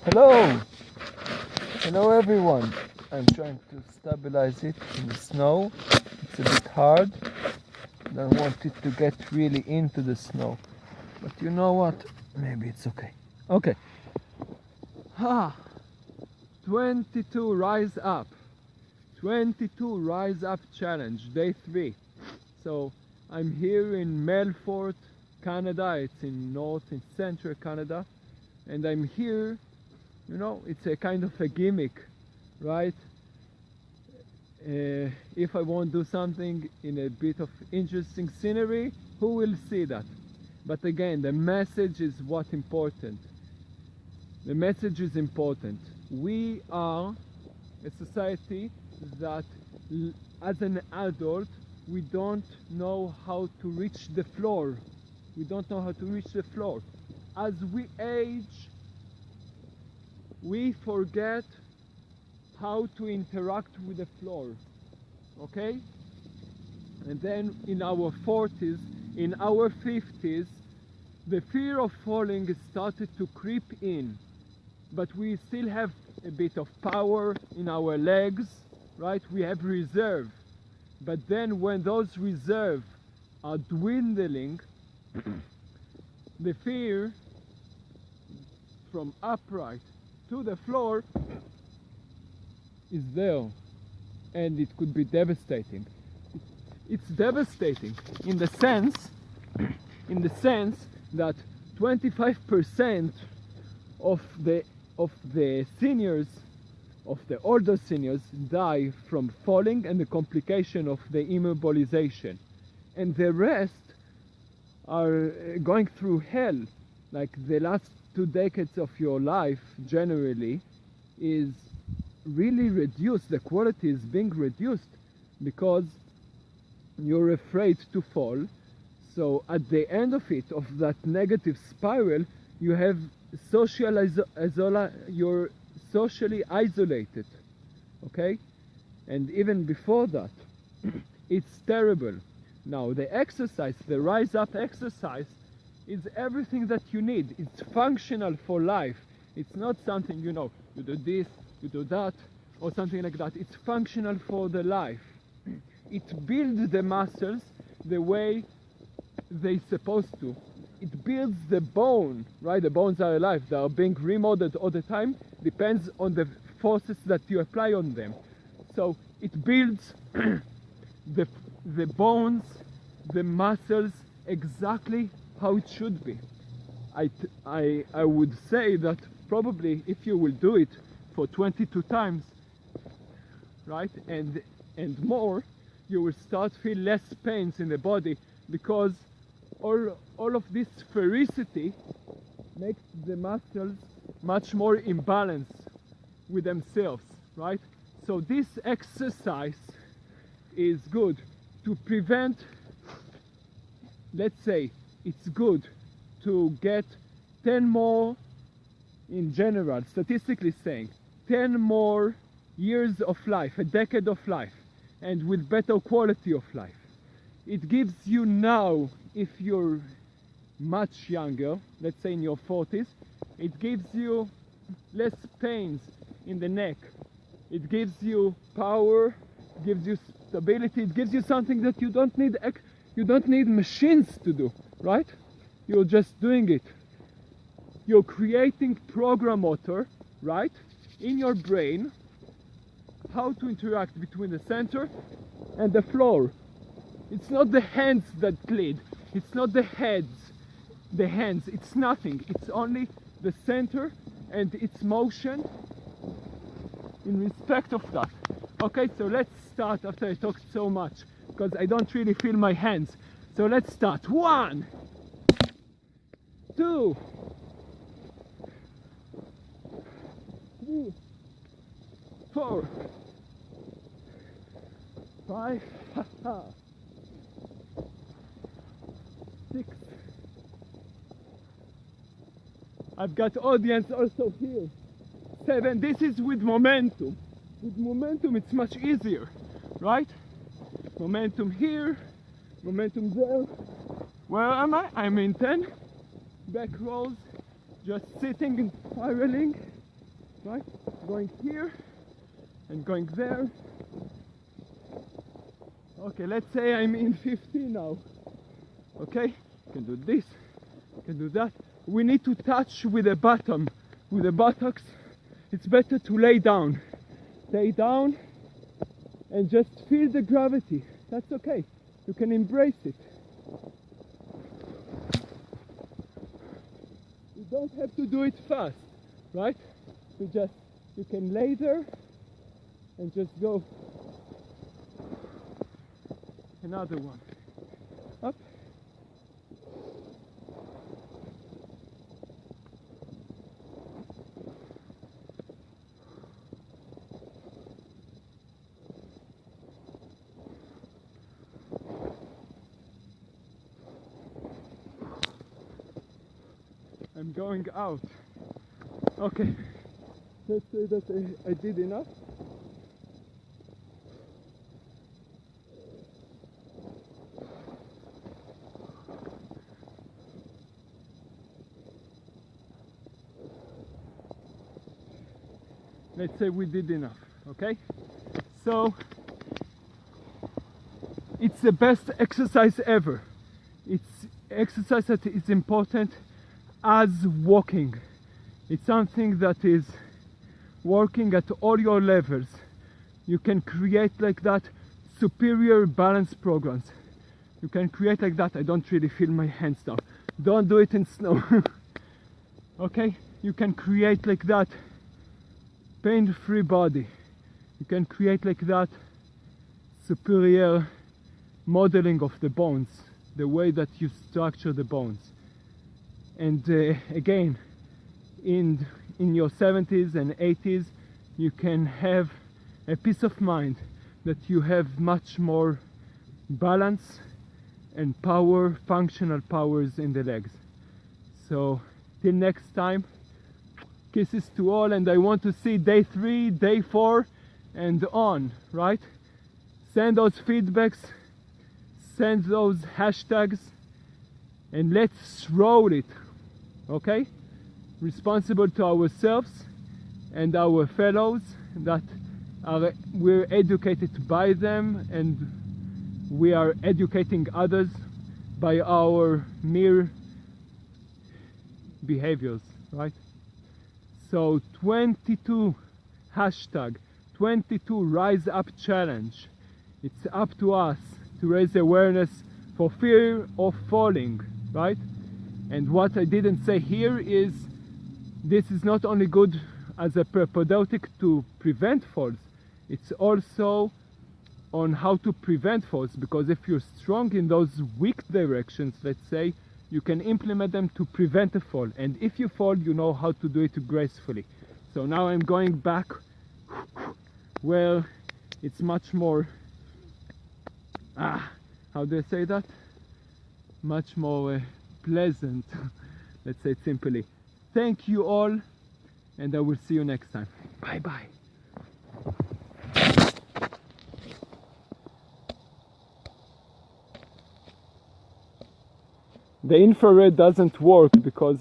Hello! Hello everyone! I'm trying to stabilize it in the snow. It's a bit hard. I don't want it to get really into the snow. But you know what? Maybe it's okay. Okay. 22 Rise Up. 22 Rise Up Challenge, day 3. So I'm here in Melfort, Canada. It's in north and central Canada. And I'm here, you know, it's a kind of a gimmick, right? If I want to do something in a bit of interesting scenery, who will see that? But again, the message is what's important. The message is important. We are a society that, as an adult, we don't know how to reach the floor. We don't know how to reach the floor. As we age, we forget how to interact with the floor, okay? And then in our 40s, in our 50s, the fear of falling started to creep in, but we still have a bit of power in our legs, right? We have reserve. But then when those reserves are dwindling, the fear from upright to the floor is there, and it could be devastating. It's devastating in the sense that 25% of the seniors, of the older seniors, die from falling and the complication of the immobilization, and the rest are going through hell. Like the last 2 decades of your life generally is really reduced. The quality is being reduced because you're afraid to fall. So at the end of it, of that negative spiral, you have you're socially isolated, okay? And even before that, it's terrible. Now the exercise, the Rise Up exercise, is everything that you need. It's functional for life. It's not something, you know, you do this, you do that, or something like that. It's functional for the life. It builds the muscles the way they're supposed to. It builds the bone, right? The bones are alive. They are being remodeled all the time. Depends on the forces that you apply on them. So it builds the bones, the muscles, exactly how it should be. I would say that probably if you will do it for 22 times, right, and more, you will start feel less pains in the body, because all of this sphericity makes the muscles much more in balance with themselves, right? So this exercise is good to prevent, let's say, it's good to get 10 more, in general, statistically saying, 10 more years of life, a decade of life, and with better quality of life. It gives you now, if you're much younger, let's say in your 40s, it gives you less pains in the neck. It gives you power, it gives you stability, it gives you something that you don't need machines to do, right? You're just doing it. You're creating program motor, right, in your brain, how to interact between the center and the floor. It's not the hands that lead. It's not the hands. It's nothing. It's only the center and its motion in respect of that. Okay, so let's start after I talked so much, because I don't really feel my hands. So let's start. 1, 2, 3, 4, 5, 6. I've got audience also here. 7. This is with momentum. With momentum it's much easier, right? Momentum here, momentum there. Where am I? I'm in 10. Back rolls, just sitting and spiraling. right? Going here and going there. Okay, let's say I'm in 15 now. Okay, you can do this, you can do that. We need to touch with the bottom, with the buttocks. It's better to lay down. Lay down and just feel the gravity. That's okay. You can embrace it. You don't have to do it fast, right? You can lay there and just go. Another one. Up. I'm going out. Okay. Let's say that I did enough. Let's say we did enough, okay? So it's the best exercise ever. It's exercise that is important as walking. It's something that is working at all your levels. You can create like that superior balance programs. You can create like that. I don't really feel my hands now. Don't do it in snow. Okay? You can create like that pain-free body. You can create like that superior modeling of the bones, the way that you structure the bones. And again, in your 70s and 80s, you can have a peace of mind that you have much more balance and power, functional powers in the legs. So till next time, kisses to all, and I want to see day 3, day 4 and on, right? Send those feedbacks, send those hashtags, and let's roll it, okay? Responsible to ourselves and our fellows, that we're educated by them, and we are educating others by our mere behaviors, right? So 22 hashtag, 22 RiseUp challenge. It's up to us to raise awareness for fear of falling, right? And what I didn't say here is this is not only good as a propedeutic to prevent falls, it's also on how to prevent falls, because if you're strong in those weak directions, let's say, you can implement them to prevent a fall, and if you fall, you know how to do it gracefully. So now I'm going back where it's much more, how do I say that? Much more pleasant, let's say it simply. Thank you all, and I will see you next time. Bye bye. The infrared doesn't work because